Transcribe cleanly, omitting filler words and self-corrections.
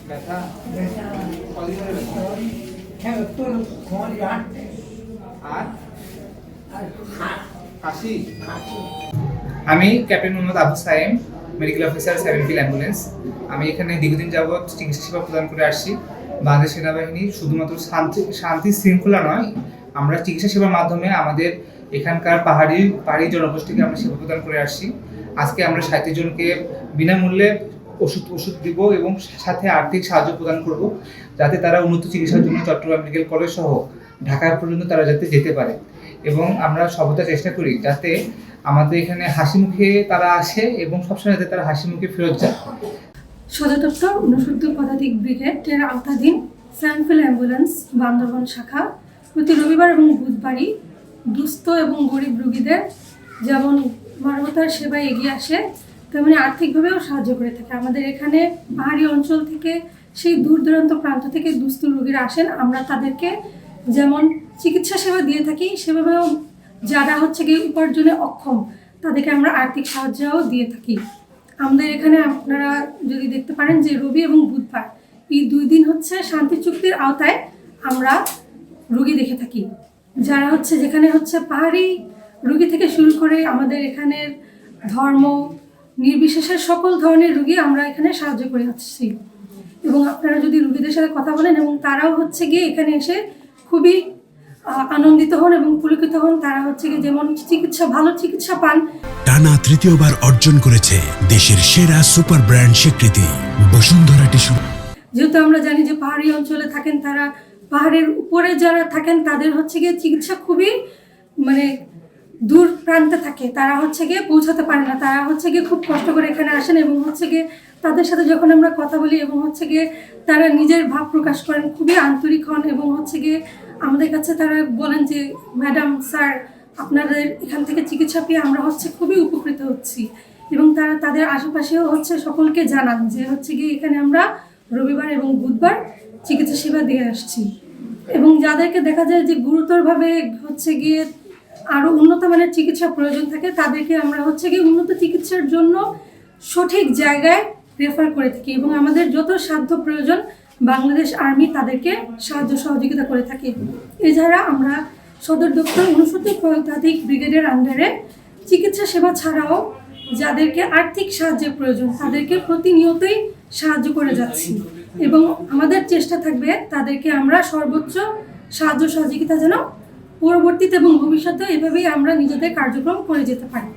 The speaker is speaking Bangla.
ব্যথা কদিন ধরে ব্যথা? আর কাশি? আমি captain Mohammad Abu Saim, medical officer 7 ambulance. আমি এখানে দীর্ঘদিন যাবৎ চিকিৎসা সেবা প্রদান করে আসছি। বাংলাদেশ সেনাবাহিনী শুধুমাত্র শান্তি শৃঙ্খলা নয়, আমরা চিকিৎসা সেবার মাধ্যমে আমাদের এখানকার পাহাড়ি জনগোষ্ঠীকে আমরা সেবা প্রদান করে আসছি। আজকে আমরা 37 জনকে বিনামূল্যে ওষুধ দিব এবং সাথে আর্থিক সাহায্য প্রদান করব, যাতে তারা উন্নত চিকিৎসার জন্য চট্টগ্রাম মেডিকেল কলেজ সহ ঢাকা পর্যন্ত তারা যাতে যেতে পারে। এবং আমরা সর্বদা চেষ্টা করি যাতে আমাদের এখানে হাসি মুখে তারা আসে এবং সবসময় যাতে তারা হাসি মুখে ফেরত যায়। সদর দপ্তর 69 পদাতিক ব্রিগেডের আওতাধীন 7 অ্যাম্বুলেন্স বান্দরবান শাখা প্রতি রবিবার এবং বুধবারই দুস্থ এবং গরিব রোগীদের যেমন মানবতার সেবায় এগিয়ে আসে, তেমনি আর্থিকভাবেও সাহায্য করে থাকে। আমাদের এখানে পাহাড়ি অঞ্চল থেকে সেই দূর দূরান্ত প্রান্ত থেকে দুস্থ রোগীরা আসেন। আমরা তাদেরকে যেমন চিকিৎসা সেবা দিয়ে থাকি, সেভাবেও যারা গিয়ে উপার্জনে অক্ষম তাদেরকে আমরা আর্থিক সাহায্যও দিয়ে থাকি। আমাদের এখানে আপনারা যদি দেখতে পারেন যে রবি এবং বুধবার এই 2 দিন শান্তি চুক্তির আওতায় আমরা রোগী দেখে থাকি। যারা যেখানে পাহাড়ি রোগী থেকে শুরু করে আমাদের এখানের ধর্ম নির্বিশেষে সকল ধরনের রোগী আমরা এখানে সাহায্য করে আসছি। এবং আপনারা যদি রোগীদের সাথে কথা বলেন এবং তারাও গিয়ে এখানে এসে খুবই আনন্দিত হন এবং পুলকিত হন। তারা গিয়ে যেমন ভালো চিকিৎসা পান। টানা তৃতীয়বার অর্জন করেছে দেশের সেরা সুপার ব্র্যান্ড স্বীকৃতি বসুন্ধরা টিস্যু। যেহেতু আমরা জানি যে পাহাড়ি অঞ্চলে থাকেন, তারা পাহাড়ের উপরে যারা থাকেন তাদের গিয়ে চিকিৎসা খুবই দূর প্রান্তে থাকে, তারা গিয়ে পৌঁছাতে পারে না। তারা গিয়ে খুব কষ্ট করে এখানে আসেন এবং গিয়ে তাদের সাথে যখন আমরা কথা বলি এবং গিয়ে তারা নিজের ভাব প্রকাশ করেন, খুবই আন্তরিক হন এবং গিয়ে আমাদের কাছে তারা বলেন যে ম্যাডাম, স্যার, আপনাদের এখান থেকে চিকিৎসা পেয়ে আমরা খুবই উপকৃত হচ্ছি। এবং তারা তাদের আশেপাশেও সকলকে জানান যে গিয়ে এখানে আমরা রবিবার এবং বুধবার চিকিৎসা সেবা দিয়ে আসছি। এবং যাদেরকে দেখা যায় যে গুরুতরভাবে গিয়ে আরও উন্নত মানের চিকিৎসা প্রয়োজন থাকে, তাদেরকে আমরা গিয়ে উন্নত চিকিৎসার জন্য সঠিক জায়গায় রেফার করে থাকি এবং আমাদের যত সাধ্য প্রয়োজন বাংলাদেশ আর্মি তাদেরকে সাহায্য সহযোগিতা করে থাকে। এছাড়া আমরা সদর দপ্তর 69 পদাতিক ব্রিগেডের আন্ডারে চিকিৎসা সেবা ছাড়াও যাদেরকে আর্থিক সাহায্যের প্রয়োজন তাদেরকে প্রতিনিয়তই সাহায্য করে যাচ্ছি এবং আমাদের চেষ্টা থাকবে তাদেরকে আমরা সর্বোচ্চ সাহায্য সহযোগিতা যেন পরবর্তীতে এবং ভবিষ্যতে এভাবেই আমরা নিজেদের কার্যক্রম করে যেতে পারি।